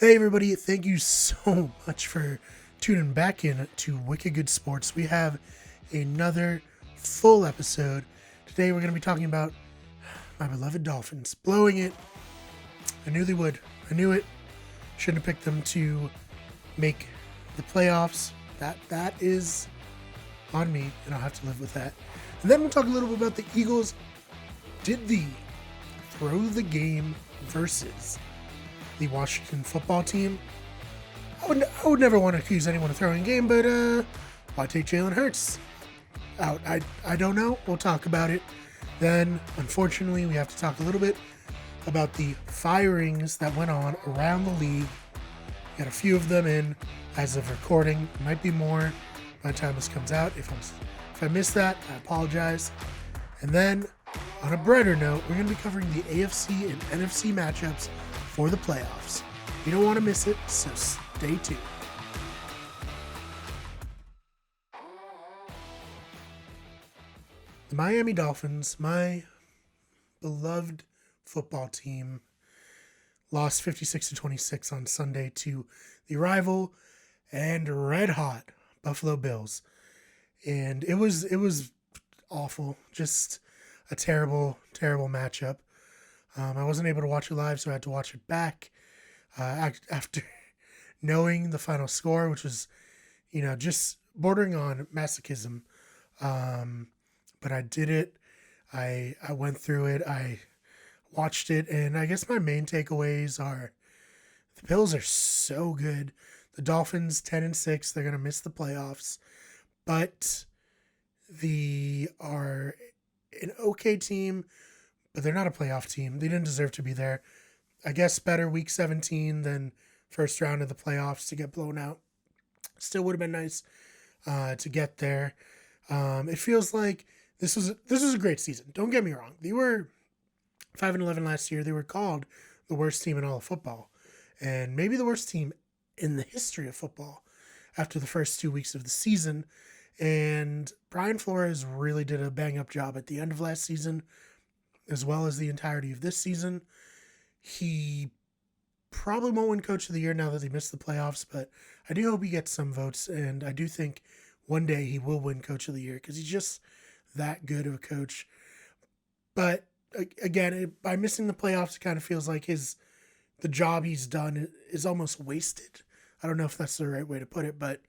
Hey everybody, thank you so much for tuning back in to Wicked Good Sports. We have another full episode. Today we're going to be talking about my beloved Dolphins. Blowing it. I knew they would. I knew it. Shouldn't have picked them to make the playoffs. That is on me, and I'll have to live with that. And then we'll talk a little bit about the Eagles. Did the throw the game versus the Washington football team? I would never want to accuse anyone of throwing a game, but why take Jalen Hurts out? I don't know. We'll talk about it. Then, unfortunately, we have to talk a little bit about the firings that went on around the league. Got a few of them in as of recording. Might be more by the time this comes out. If I missed that, I apologize. And then, on a brighter note, we're going to be covering the AFC and NFC matchups for the playoffs. You don't want to miss it, so stay tuned. The Miami Dolphins, my beloved football team, lost 56-26 on Sunday to the rival and red hot Buffalo Bills. And it was awful. Just a terrible, terrible matchup. I wasn't able to watch it live, so I had to watch it back after knowing the final score, which was, just bordering on masochism. But I did it. I went through it. I watched it, and I guess my main takeaways are the Bills are so good. The Dolphins 10-6. They're gonna miss the playoffs, but they are an okay team. But they're not a playoff team. They didn't deserve to be there. I guess better week 17 than first round of the playoffs to get blown out. Still would have been nice to get there. It feels like this was a great season. Don't get me wrong. They were 5-11 last year. They were called the worst team in all of football, and maybe the worst team in the history of football after the first 2 weeks of the season. And Brian Flores really did a bang-up job at the end of last season, as well as the entirety of this season. He probably won't win Coach of the Year now that they missed the playoffs, but I do hope he gets some votes, and I do think one day he will win Coach of the Year because he's just that good of a coach. But again, by missing the playoffs, it kind of feels like the job he's done is almost wasted. I don't know if that's the right way to put it, but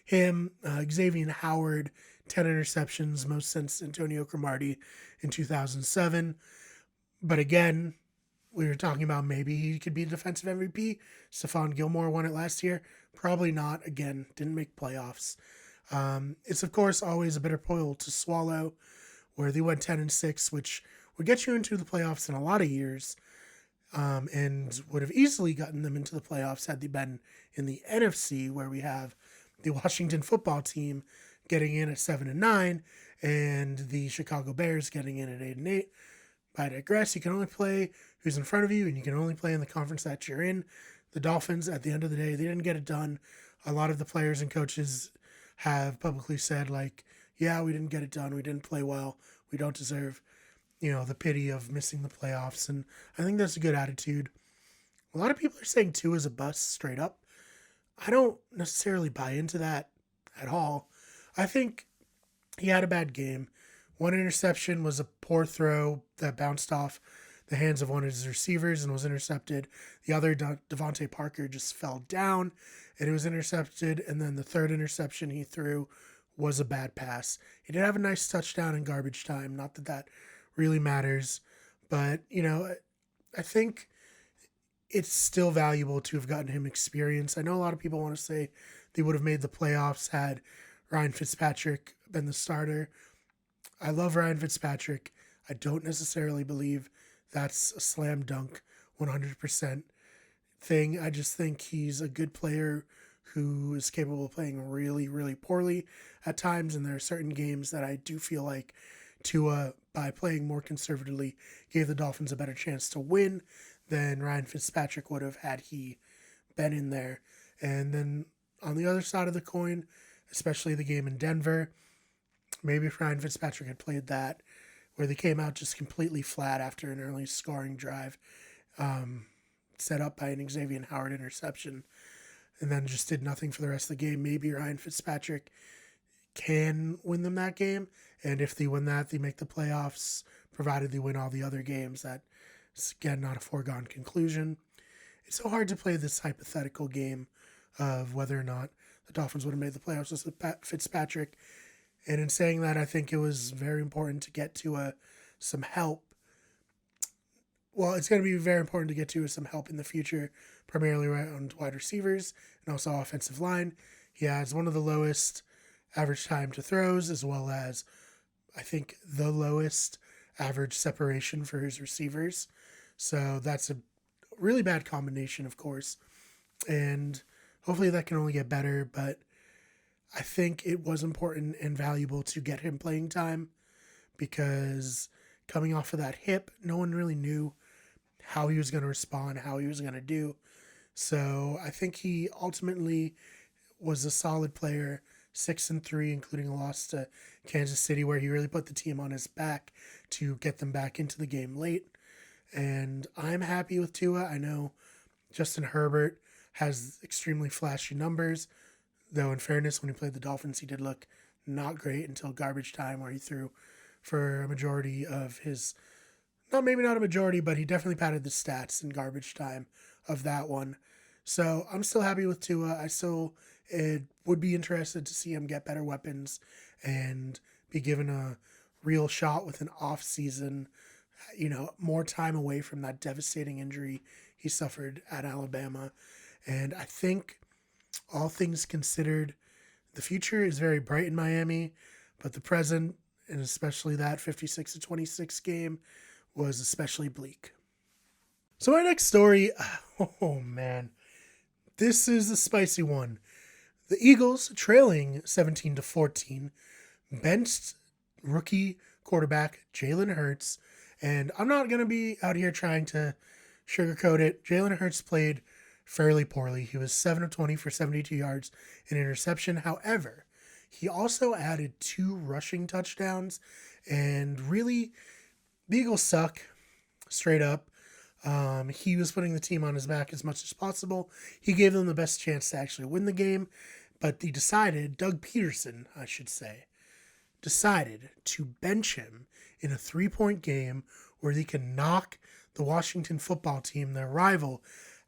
him, Xavier Howard, 10 interceptions, most since Antonio Cromartie in 2007. But again, we were talking about maybe he could be a defensive MVP. Stephon Gilmore won it last year. Probably not. Again, didn't make playoffs. It's, of course, always a bitter pill to swallow, where they went 10-6, which would get you into the playoffs in a lot of years, and would have easily gotten them into the playoffs had they been in the NFC, where we have the Washington football team getting in at 7-9, and the Chicago Bears getting in at 8-8. But I digress. You can only play who's in front of you, and you can only play in the conference that you're in. The Dolphins, at the end of the day, they didn't get it done. A lot of the players and coaches have publicly said, yeah, we didn't get it done. We didn't play well. We don't deserve, the pity of missing the playoffs. And I think that's a good attitude. A lot of people are saying Tua is a bust straight up. I don't necessarily buy into that at all. I think he had a bad game. One interception was a poor throw that bounced off the hands of one of his receivers and was intercepted. The other, Devontae Parker, just fell down and it was intercepted. And then the third interception he threw was a bad pass. He did have a nice touchdown in garbage time. Not that really matters. But, I think it's still valuable to have gotten him experience. I know a lot of people want to say they would have made the playoffs had Ryan Fitzpatrick been the starter. I love Ryan Fitzpatrick. I don't necessarily believe that's a slam dunk 100% thing. I just think he's a good player who is capable of playing really, really poorly at times. And there are certain games that I do feel like Tua, by playing more conservatively, gave the Dolphins a better chance to win than Ryan Fitzpatrick would have had he been in there. And then on the other side of the coin, especially the game in Denver, maybe if Ryan Fitzpatrick had played that, where they came out just completely flat after an early scoring drive, set up by an Xavier Howard interception, and then just did nothing for the rest of the game. Maybe Ryan Fitzpatrick can win them that game, and if they win that, they make the playoffs, provided they win all the other games. That's, again, not a foregone conclusion. It's so hard to play this hypothetical game of whether or not the Dolphins would have made the playoffs with Fitzpatrick. And in saying that, I think it was very important to get to some help. Well, it's going to be very important to get to some help in the future, primarily around wide receivers and also offensive line. He has one of the lowest average time to throws, as well as, I think, the lowest average separation for his receivers. So that's a really bad combination, of course. And hopefully that can only get better, but I think it was important and valuable to get him playing time, because coming off of that hip, no one really knew how he was going to respond, how he was going to do. So I think he ultimately was a solid player, 6-3, including a loss to Kansas City, where he really put the team on his back to get them back into the game late. And I'm happy with Tua. I know Justin Herbert has extremely flashy numbers, though in fairness, when he played the Dolphins, he did look not great until garbage time, where he threw for a majority of his, maybe not a majority, but he definitely padded the stats in garbage time of that one. So I'm still happy with Tua. I still would be interested to see him get better weapons and be given a real shot with an off season, more time away from that devastating injury he suffered at Alabama. And I think, all things considered, the future is very bright in Miami, but the present, and especially that 56-26 game, was especially bleak. So my next story, oh man, this is a spicy one. The Eagles, trailing 17-14, benched rookie quarterback Jalen Hurts, and I'm not going to be out here trying to sugarcoat it. Jalen Hurts played fairly poorly. He was 7 of 20 for 72 yards, an interception. However, he also added 2 rushing touchdowns, and really, the Eagles suck, straight up. He was putting the team on his back as much as possible. He gave them the best chance to actually win the game, but they decided, Doug Peterson, I should say, decided to bench him in a 3-point game where they can knock the Washington football team, their rival,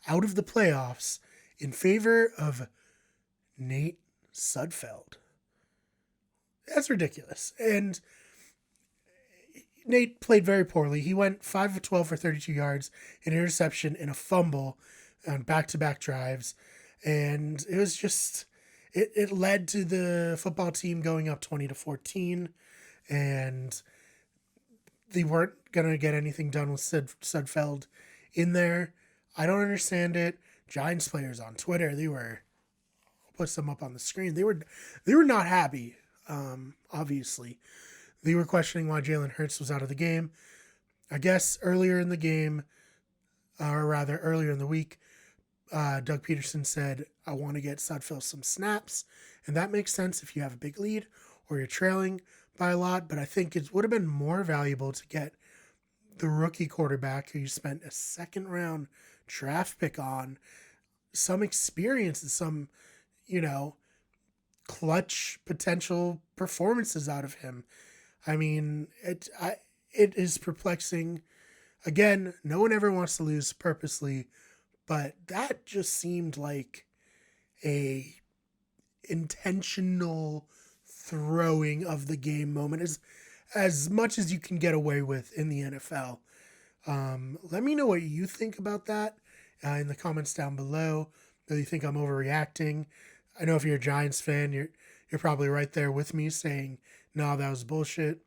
out of the playoffs in favor of Nate Sudfeld. That's ridiculous. And Nate played very poorly. He went 5 of 12 for 32 yards, an interception, and a fumble on back-to-back drives. And it was just, it led to the football team going up 20-14, and they weren't going to get anything done with Sudfeld in there. I don't understand it. Giants players on Twitter, I'll put some up on the screen. They were not happy, obviously. They were questioning why Jalen Hurts was out of the game. I guess earlier in the game, or rather earlier in the week, Doug Peterson said, I want to get Sudfeld some snaps. And that makes sense if you have a big lead or you're trailing by a lot. But I think it would have been more valuable to get the rookie quarterback who you spent a second-round draft pick on, some experience and some, clutch potential performances out of him. I mean, it is perplexing. Again, no one ever wants to lose purposely, but that just seemed like a intentional throwing of the game moment, as much as you can get away with in the NFL. Let me know what you think about that in the comments down below. Do you think I'm overreacting? I know if you're a Giants fan, you're probably right there with me saying, no, that was bullshit.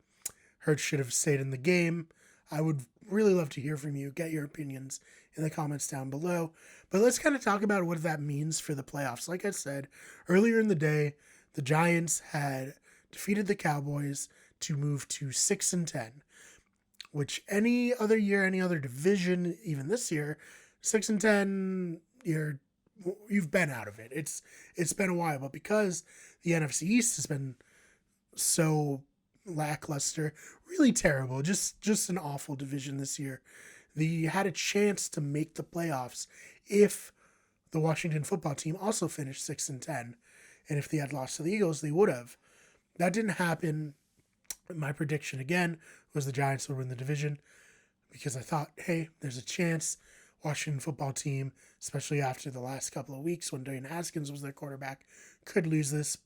Hurts should have stayed in the game. I would really love to hear from you. Get your opinions in the comments down below. But let's kind of talk about what that means for the playoffs. Like I said, earlier in the day, the Giants had defeated the Cowboys to move to 6-10, which any other year, any other division, even this year, 6-10, you've been out of it. It's been a while, but because the NFC East has been so lackluster, really terrible, just an awful division this year, they had a chance to make the playoffs if the Washington football team also finished 6-10. And if they had lost to the Eagles, they would have. That didn't happen. My prediction again was the Giants would win the division because I thought, hey, there's a chance Washington football team, especially after the last couple of weeks when Dwayne Haskins was their quarterback, could lose this.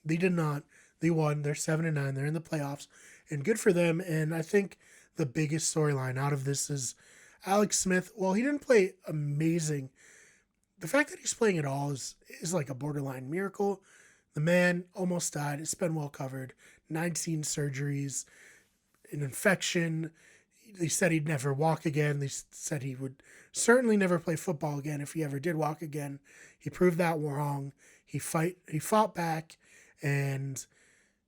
They did not. They won. They're 7-9. They're in the playoffs, and good for them. And I think the biggest storyline out of this is Alex Smith. Well, he didn't play amazing. The fact that he's playing at all is like a borderline miracle. The man almost died. It's been well covered. 19 surgeries, an infection. They said he'd never walk again. They said he would certainly never play football again if he ever did walk again. He proved that wrong. He fought back, and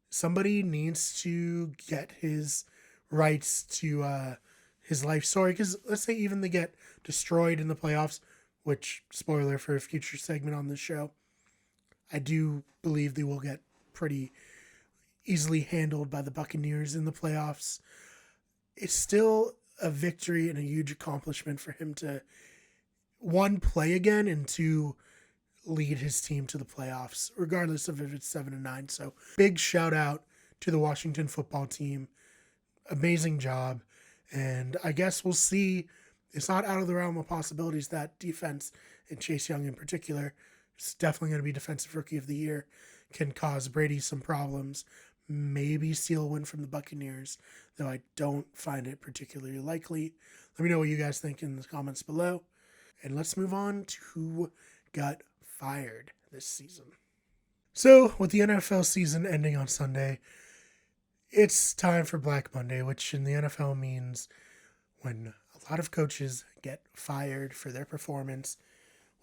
somebody needs to get his rights to his life story. Because let's say even they get destroyed in the playoffs, which, spoiler for a future segment on this show, I do believe they will get pretty easily handled by the Buccaneers in the playoffs. It's still a victory and a huge accomplishment for him to, one, play again, and two, lead his team to the playoffs, regardless of if it's 7-9. So big shout out to the Washington football team. Amazing job. And I guess we'll see. It's not out of the realm of possibilities that defense, and Chase Young in particular, is definitely going to be Defensive Rookie of the Year, can cause Brady some problems. Maybe steal a win from the Buccaneers, though I don't find it particularly likely. Let me know what you guys think in the comments below. And let's move on to who got fired this season. So, with the NFL season ending on Sunday, it's time for Black Monday, which in the NFL means when a lot of coaches get fired for their performance.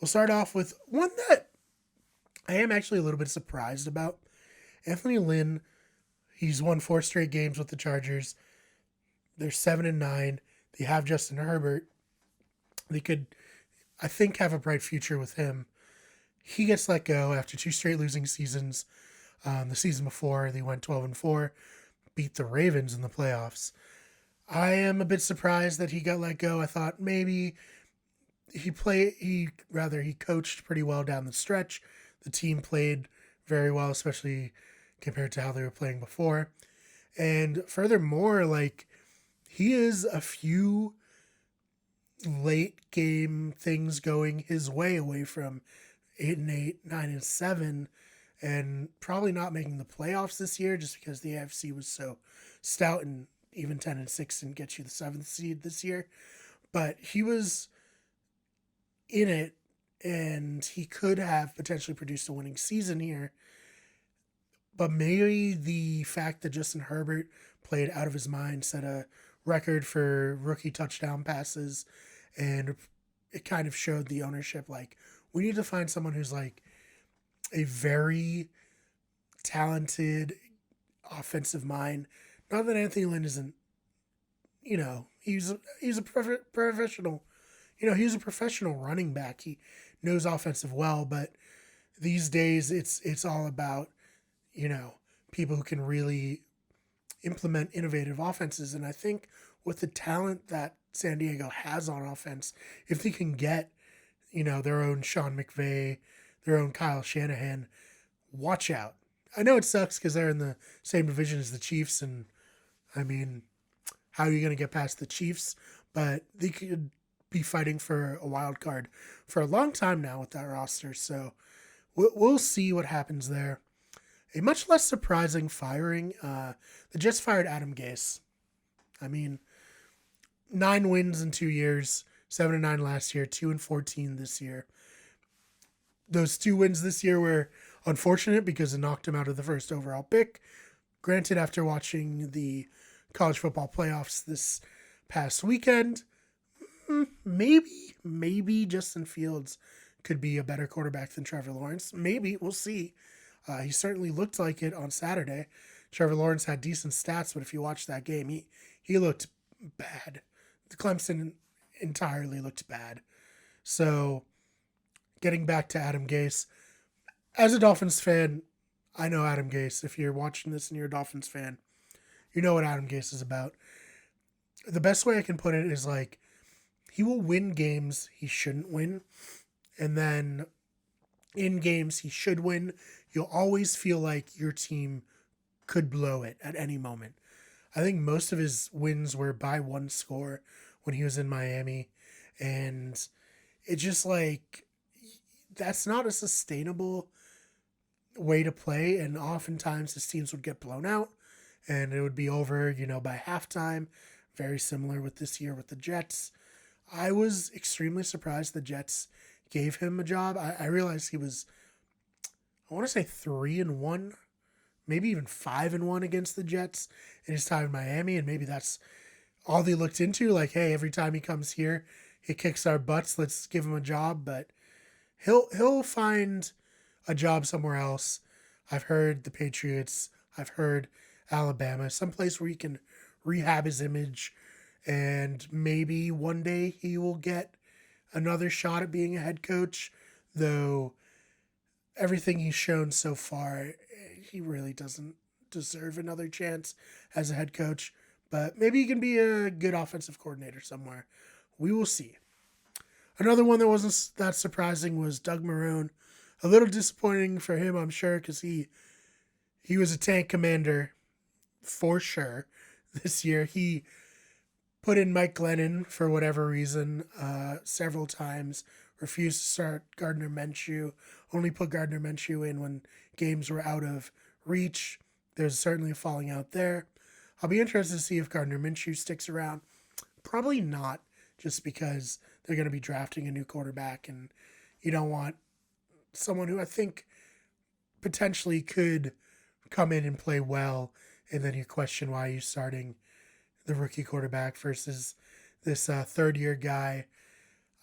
We'll start off with one that I am actually a little bit surprised about. Anthony Lynn, he's won 4 straight games with the Chargers. They're 7-9. They have Justin Herbert. They could, I think, have a bright future with him. He gets let go after 2 straight losing seasons. The season before, they went 12-4, beat the Ravens in the playoffs. I am a bit surprised that he got let go. I thought maybe he coached pretty well down the stretch. The team played very well, especially compared to how they were playing before. And furthermore, he is a few late game things going his way away from 8-8, 9-7, and probably not making the playoffs this year just because the AFC was so stout, and even 10-6 didn't get you the 7th seed this year. But he was in it, and he could have potentially produced a winning season here. But maybe the fact that Justin Herbert played out of his mind set a record for rookie touchdown passes, and it kind of showed the ownership, we need to find someone who's a very talented offensive mind. Not that Anthony Lynn isn't, he's a professional. He's a professional running back. He knows offensive well, but these days it's all about, people who can really implement innovative offenses. And I think with the talent that San Diego has on offense, if they can get, their own Sean McVay, their own Kyle Shanahan, watch out. I know it sucks because they're in the same division as the Chiefs, and I mean, how are you going to get past the Chiefs? But they could be fighting for a wild card for a long time now with that roster, so we'll see what happens there. A much less surprising firing, they just fired Adam Gase. I mean, 9 wins in 2 years, 7-9 last year, 2-14 this year. Those 2 wins this year were unfortunate because it knocked him out of the first overall pick. Granted, after watching the college football playoffs this past weekend, maybe Justin Fields could be a better quarterback than Trevor Lawrence. Maybe, we'll see. He certainly looked like it on Saturday. Trevor Lawrence had decent stats, but if you watch that game, he looked bad. The Clemson entirely looked bad. So, getting back to Adam Gase, as a Dolphins fan, I know Adam Gase. If you're watching this and you're a Dolphins fan, you know what Adam Gase is about. The best way I can put it is he will win games he shouldn't win. And then in games he should win, you'll always feel like your team could blow it at any moment. I think most of his wins were by one score when he was in Miami. And it's just like, that's not a sustainable way to play. And oftentimes his teams would get blown out and it would be over, by halftime. Very similar with this year with the Jets. I was extremely surprised the Jets gave him a job. I realized he was, I want to say 3-1, maybe even 5-1 against the Jets in his time in Miami. And maybe that's all they looked into. Like, hey, every time he comes here, he kicks our butts. Let's give him a job. But he'll find a job somewhere else. I've heard the Patriots. I've heard Alabama, someplace where he can rehab his image, and maybe one day he will get another shot at being a head coach, though everything he's shown so far, he really doesn't deserve another chance as a head coach. But maybe he can be a good offensive coordinator somewhere. We will see. Another one that wasn't that surprising was Doug Marrone. A little disappointing for him, I'm sure, because he was a tank commander for sure this year. He put in Mike Glennon for whatever reason several times, refused to start Gardner Minshew, only put Gardner Minshew in when games were out of reach. There's certainly a falling out there. I'll be interested to see if Gardner Minshew sticks around. Probably not, just because they're going to be drafting a new quarterback, and you don't want someone who I think potentially could come in and play well, and then you question why you're starting the rookie quarterback versus this third-year guy.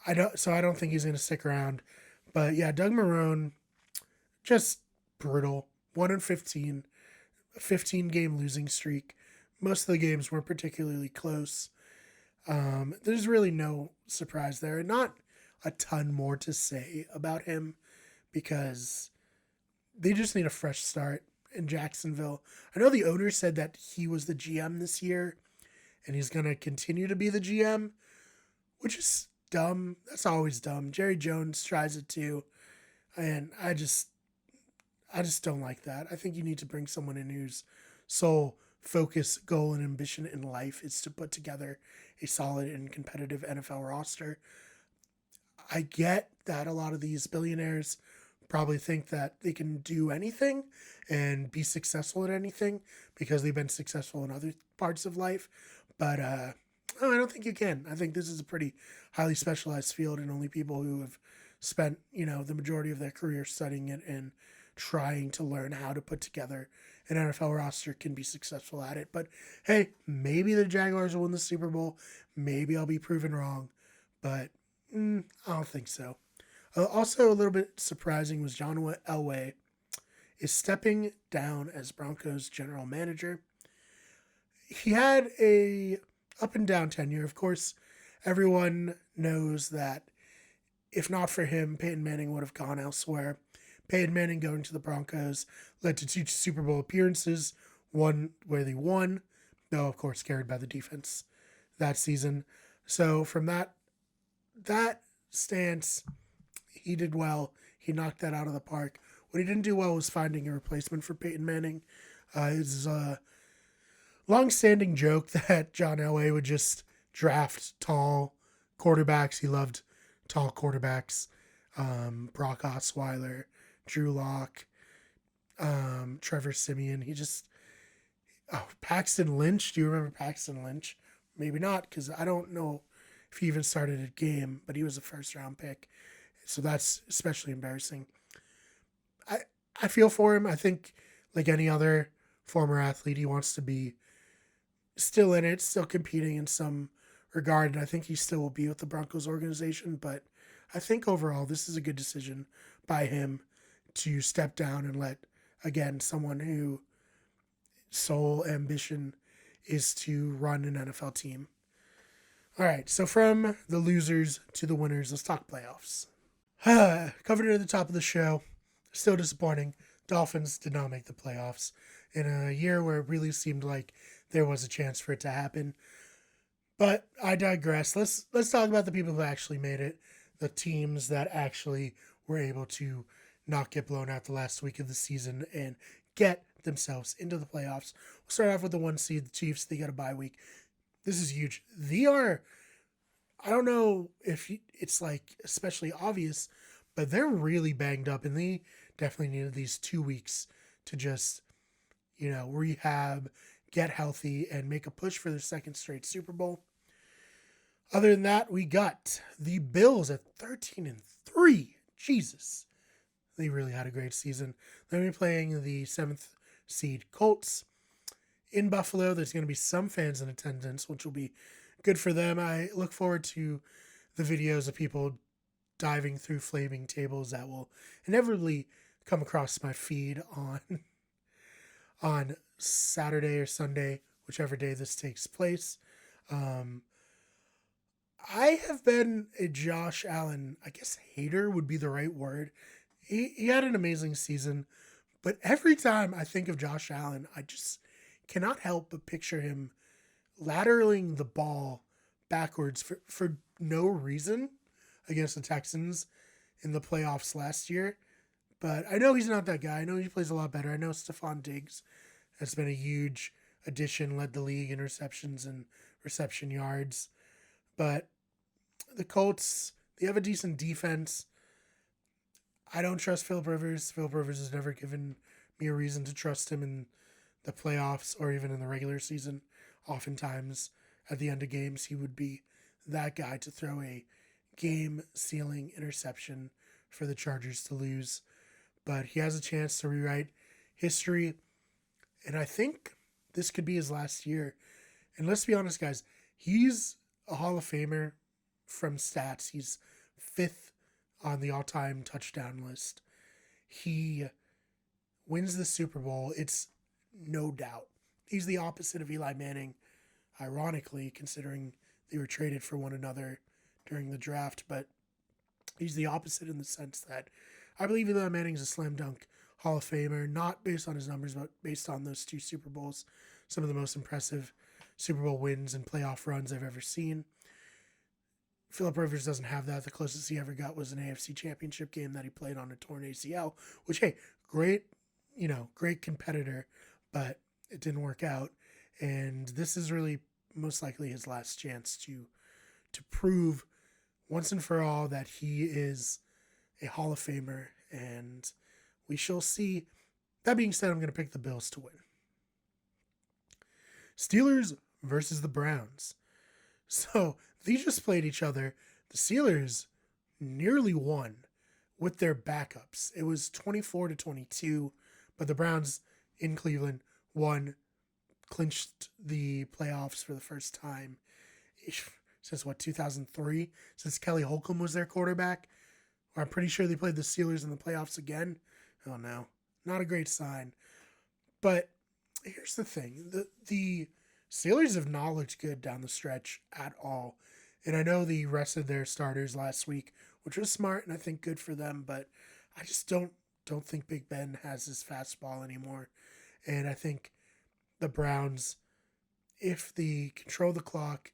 I don't think he's going to stick around. But yeah, Doug Marrone, just brutal. 1-15, 15-game losing streak. Most of the games weren't particularly close. There's really no surprise there. Not a ton more to say about him because they just need a fresh start in Jacksonville. I know the owner said that he was the GM this year and he's going to continue to be the GM, which is dumb. That's always dumb. Jerry Jones tries it too. And I just don't like that. I think you need to bring someone in whose sole focus, goal, and ambition in life is to put together a solid and competitive NFL roster. I get that a lot of these billionaires probably think that they can do anything and be successful at anything because they've been successful in other parts of life. But I don't think you can. I think this is a pretty highly specialized field, and only people who have spent, the majority of their career studying it and trying to learn how to put together an NFL roster can be successful at it. But hey, maybe the Jaguars will win the Super Bowl. Maybe I'll be proven wrong, but I don't think so. Also, a little bit surprising was John Elway is stepping down as Broncos general manager. He had a up and down tenure. Of course, everyone knows that if not for him, Peyton Manning would have gone elsewhere. Peyton Manning going to the Broncos led to 2 Super Bowl appearances, one where they won, though of course carried by the defense that season. So from that stance, he did well. He knocked that out of the park. What he didn't do well was finding a replacement for Peyton Manning. It's a long-standing joke that John Elway would just draft tall quarterbacks. He loved tall quarterbacks. Brock Osweiler, Drew Lock, Trevor Siemian. Paxton Lynch. Do you remember Paxton Lynch? Maybe not, because I don't know if he even started a game, but he was a first-round pick. So that's especially embarrassing. I feel for him. I think, like any other former athlete, he wants to be still in it, still competing in some regard, and I think he still will be with the Broncos organization. But I think overall, this is a good decision by him to step down and let, again, someone who sole ambition is to run an NFL team. All right, so from the losers to the winners, let's talk playoffs. Covered it at the top of the show. Still disappointing. Dolphins did not make the playoffs in a year where it really seemed like there was a chance for it to happen. But I digress. Let's talk about the people who actually made it, the teams that actually were able to not get blown out the last week of the season and get themselves into the playoffs. We'll start off with the 1 seed, the Chiefs. They got a bye week. This is huge. They are, I don't know if it's like especially obvious, but they're really banged up and they definitely needed these 2 weeks to just, rehab, get healthy, and make a push for their second straight Super Bowl. Other than that, we got the Bills at 13-3. Jesus. They really had a great season. They'll be playing the 7th seed Colts in Buffalo. There's going to be some fans in attendance, which will be good for them. I look forward to the videos of people diving through flaming tables that will inevitably come across my feed on Saturday or Sunday, whichever day this takes place. I have been a Josh Allen, I guess hater would be the right word. He had an amazing season, but every time I think of Josh Allen, I just cannot help but picture him lateraling the ball backwards for no reason against the Texans in the playoffs last year. But I know he's not that guy. I know he plays a lot better. I know Stephon Diggs has been a huge addition, led the league in receptions and reception yards. But the Colts, they have a decent defense. I don't trust Phillip Rivers. Phillip Rivers has never given me a reason to trust him in the playoffs or even in the regular season. Oftentimes, at the end of games, he would be that guy to throw a game-sealing interception for the Chargers to lose. But he has a chance to rewrite history, and I think this could be his last year. And let's be honest, guys, he's a Hall of Famer from stats. He's 5th on the all-time touchdown list. He wins the Super Bowl. It's no doubt. He's the opposite of Eli Manning, ironically, considering they were traded for one another during the draft. But he's the opposite in the sense that I believe Eli Manning's a slam dunk Hall of Famer, not based on his numbers, but based on those 2 Super Bowls. Some of the most impressive Super Bowl wins and playoff runs I've ever seen. Phillip Rivers doesn't have that. The closest he ever got was an AFC championship game that he played on a torn ACL, which, hey, great competitor, but it didn't work out. And this is really most likely his last chance to prove once and for all that he is a Hall of Famer, and we shall see. That being said, I'm going to pick the Bills to win. Steelers versus the Browns. So they just played each other. The Steelers nearly won with their backups. It was 24-22, but the Browns in Cleveland won, clinched the playoffs for the first time since 2003? Since Kelly Holcomb was their quarterback? Or I'm pretty sure they played the Steelers in the playoffs again. Oh no, not a great sign. But here's the thing. The Steelers have not looked good down the stretch at all. And I know they rested their starters last week, which was smart and I think good for them, but I just don't think Big Ben has his fastball anymore. And I think the Browns, if they control the clock,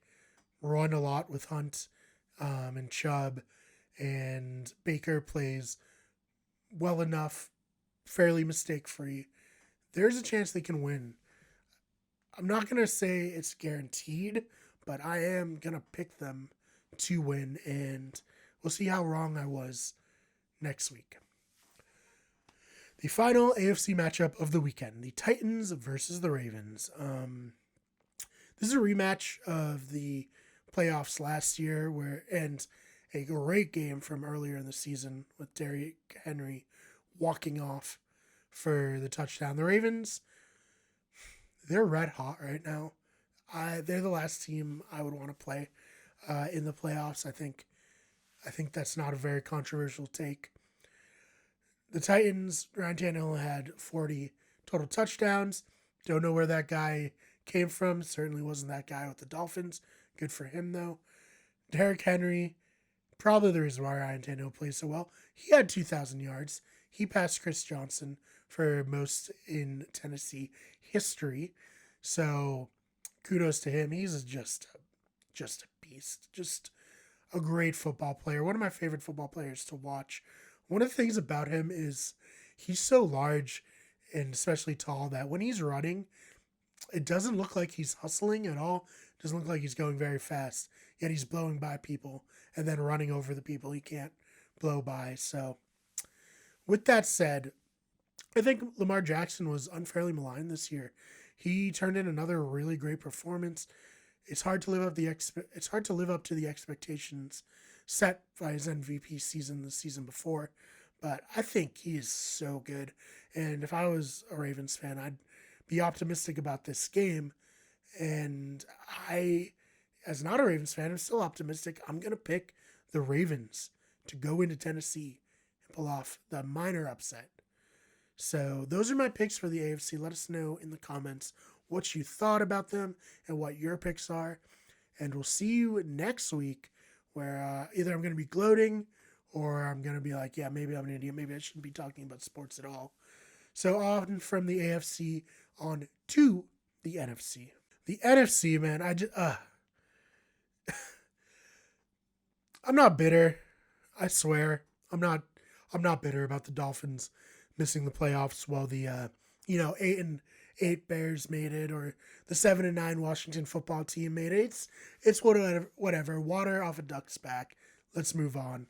run a lot with Hunt and Chubb, and Baker plays well enough, fairly mistake-free, there's a chance they can win. I'm not going to say it's guaranteed, but I am going to pick them to win, and we'll see how wrong I was next week. The final AFC matchup of the weekend, the Titans versus the Ravens. This is a rematch of the playoffs last year, and a great game from earlier in the season with Derrick Henry walking off for the touchdown. The Ravens, they're red hot right now. They're the last team I would want to play in the playoffs. I think that's not a very controversial take. The Titans, Ryan Tannehill had 40 total touchdowns. Don't know where that guy came from. Certainly wasn't that guy with the Dolphins. Good for him, though. Derrick Henry, probably the reason why Ryan Tannehill plays so well. He had 2,000 yards. He passed Chris Johnson for most in Tennessee history. So kudos to him. He's just just a beast. Just a great football player. One of my favorite football players to watch. One of the things about him is he's so large and especially tall that when he's running, it doesn't look like he's hustling at all. It doesn't look like he's going very fast. Yet he's blowing by people and then running over the people he can't blow by. So, with that said, I think Lamar Jackson was unfairly maligned this year. He turned in another really great performance. It's hard to live up to the expectations set by his MVP season the season before, but I think he is so good. And if I was a Ravens fan, I'd be optimistic about this game. And I, as not a Ravens fan, I'm still optimistic. I'm gonna pick the Ravens to go into Tennessee and pull off the minor upset. So those are my picks for the AFC. Let us know in the comments what you thought about them and what your picks are. And we'll see you next week where either I'm going to be gloating or I'm going to be like, yeah, maybe I'm an idiot. Maybe I shouldn't be talking about sports at all. So on from the AFC on to the NFC. The NFC, man, I'm not bitter. I swear. I'm not bitter about the Dolphins missing the playoffs while the 8-8 Bears made it, or the 7-9 Washington football team made it. It's whatever. Water off a duck's back. Let's move on.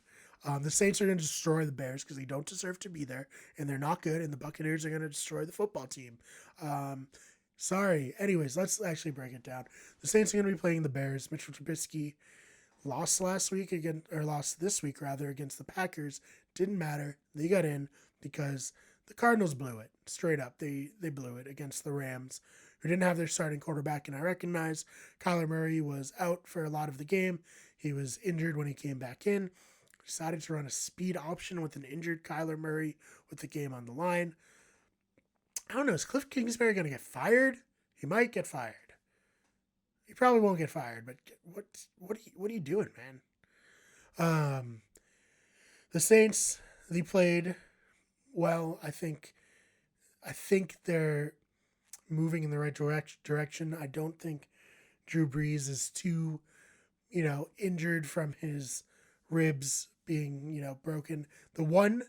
The Saints are going to destroy the Bears because they don't deserve to be there, and they're not good, and the Buccaneers are going to destroy the football team. Sorry. Anyways, let's actually break it down. The Saints are going to be playing the Bears. Mitchell Trubisky lost this week against the Packers. Didn't matter. They got in because the Cardinals blew it. Straight up, they blew it against the Rams, who didn't have their starting quarterback. And I recognize Kyler Murray was out for a lot of the game. He was injured when he came back in. Decided to run a speed option with an injured Kyler Murray with the game on the line. I don't know. Is Cliff Kingsbury going to get fired? He might get fired. He probably won't get fired, but what are you doing, man? The Saints, they played well. I think they're moving in the right direction. I don't think Drew Brees is too, injured from his ribs being, broken. The one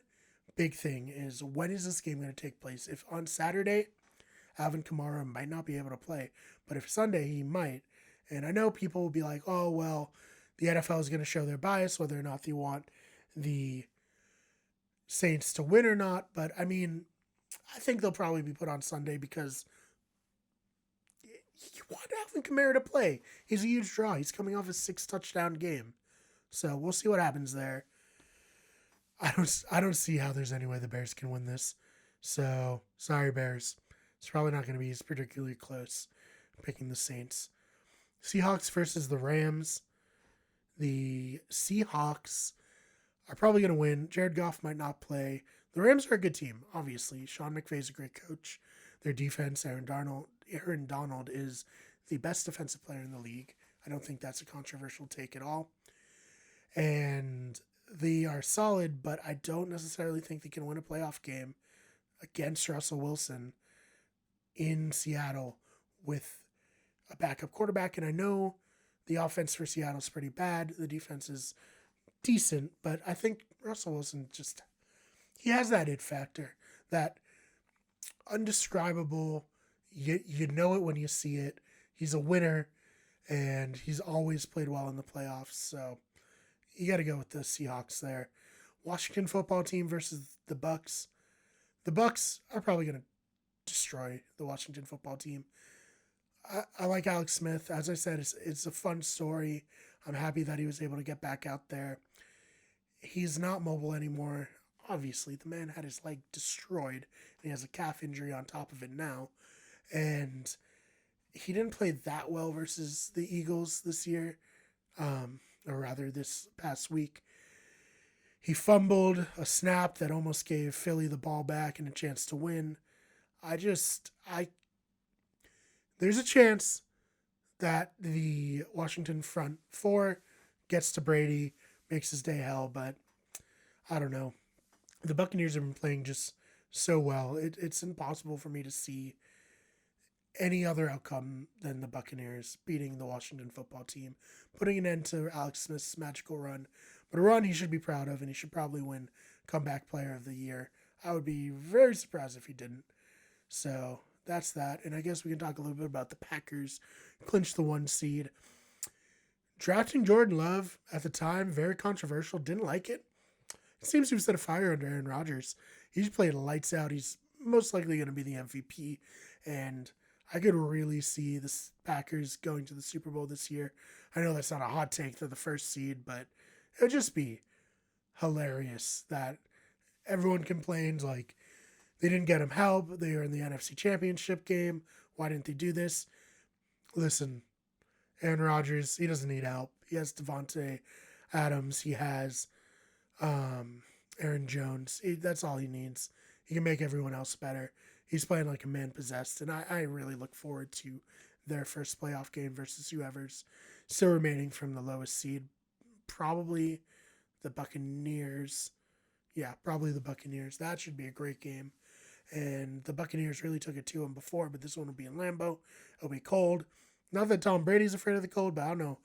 big thing is, when is this game going to take place? If on Saturday, Alvin Kamara might not be able to play, but if Sunday, he might. And I know people will be like, oh, well, the NFL is going to show their bias, whether or not they want the Saints to win or not. But, I mean, I think they'll probably be put on Sunday because you want Alvin Kamara to play. He's a huge draw. He's coming off a 6-touchdown game. So we'll see what happens there. I don't see how there's any way the Bears can win this. So, sorry, Bears. It's probably not going to be particularly close. I'm picking the Saints. Seahawks versus the Rams. The Seahawks are probably going to win. Jared Goff might not play. The Rams are a good team, obviously. Sean McVay's a great coach. Their defense, Aaron Donald is the best defensive player in the league. I don't think that's a controversial take at all. And they are solid, but I don't necessarily think they can win a playoff game against Russell Wilson in Seattle with a backup quarterback. And I know the offense for Seattle is pretty bad. The defense is decent, but I think Russell Wilson he has that it factor, that undescribable, you know it when you see it. He's a winner, and he's always played well in the playoffs, so you got to go with the Seahawks there. Washington football team versus the Bucks. The Bucks are probably going to destroy the Washington football team. I like Alex Smith. As I said, it's a fun story. I'm happy that he was able to get back out there. He's not mobile anymore. Obviously, the man had his leg destroyed, and he has a calf injury on top of it now. And he didn't play that well versus the Eagles this year, or rather this past week. He fumbled a snap that almost gave Philly the ball back and a chance to win. There's a chance that the Washington front four gets to Brady, makes his day hell, but I don't know. The Buccaneers have been playing just so well. It's impossible for me to see any other outcome than the Buccaneers beating the Washington football team, putting an end to Alex Smith's magical run. But a run he should be proud of, and he should probably win Comeback Player of the Year. I would be very surprised if he didn't. So that's that. And I guess we can talk a little bit about the Packers clinch the 1 seed. Drafting Jordan Love at the time, very controversial. Didn't like it. It seems to have set a fire under Aaron Rodgers. He's played lights out. He's most likely going to be the MVP. And I could really see the Packers going to the Super Bowl this year. I know that's not a hot take for the first seed, but it would just be hilarious that everyone complained like they didn't get him help. They were in the NFC Championship game. Why didn't they do this? Listen, Aaron Rodgers, he doesn't need help. He has Devontae Adams. He has Aaron Jones. That's all he needs. He can make everyone else better. He's playing like a man possessed, and I really look forward to their first playoff game versus whoever's still remaining from the lowest seed. Probably the Buccaneers. Yeah, probably the Buccaneers. That should be a great game. And the Buccaneers really took it to them before, but this one will be in Lambeau. It'll be cold. Not that Tom Brady's afraid of the cold, but I don't know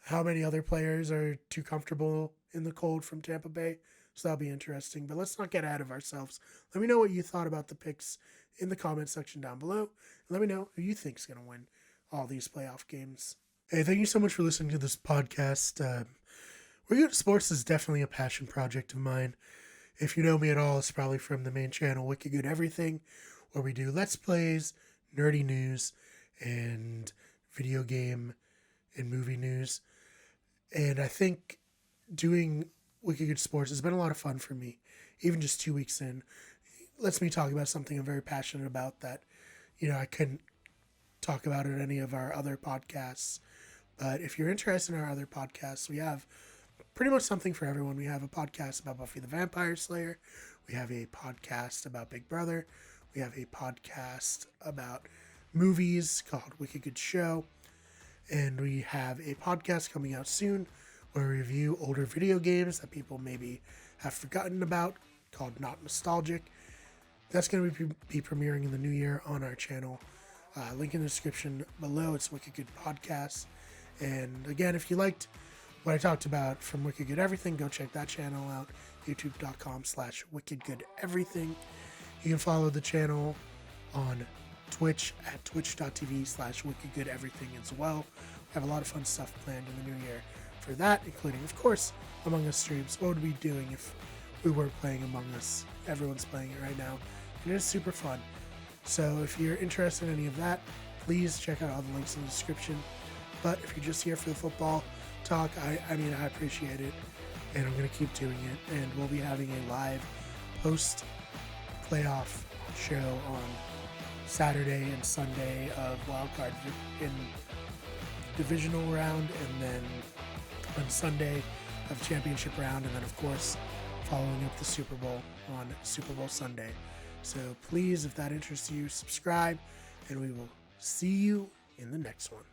how many other players are too comfortable in the cold from Tampa Bay. So that'll be interesting. But let's not get ahead of ourselves. Let me know what you thought about the picks in the comment section down below. Let me know who you think is going to win all these playoff games. Hey, thank you so much for listening to this podcast. Wicked Good Sports is definitely a passion project of mine. If you know me at all, it's probably from the main channel, Wicked Good Everything, where we do Let's Plays, nerdy news, and video game and movie news. And I think doing Wicked Good Sports has been a lot of fun for me, even just 2 weeks in. It lets me talk about something I'm very passionate about that, I couldn't talk about in any of our other podcasts. But if you're interested in our other podcasts, we have pretty much something for everyone. We have a podcast about Buffy the Vampire Slayer. We have a podcast about Big Brother. We have a podcast about movies called Wicked Good Show. And we have a podcast coming out soon where we review older video games that people maybe have forgotten about called Not Nostalgic. That's going to be premiering in the new year on our channel. Link in the description below. It's Wicked Good Podcast. And again, if you liked what I talked about from Wicked Good Everything, go check that channel out. youtube.com/wickedgoodeverything. You can follow the channel on Twitch at twitch.tv/wickedgoodeverything as well. We have a lot of fun stuff planned in the new year for that, including, of course, Among Us streams. What would we be doing if we weren't playing Among Us? Everyone's playing it right now, and it is super fun. So if you're interested in any of that, please check out all the links in the description. But if you're just here for the football talk, I appreciate it, and I'm going to keep doing it. And we'll be having a live post-playoff show on Saturday and Sunday of wildcard in divisional round, and then on Sunday of championship round, and then of course following up the Super Bowl on Super Bowl Sunday. So please, if that interests you, subscribe, and we will see you in the next one.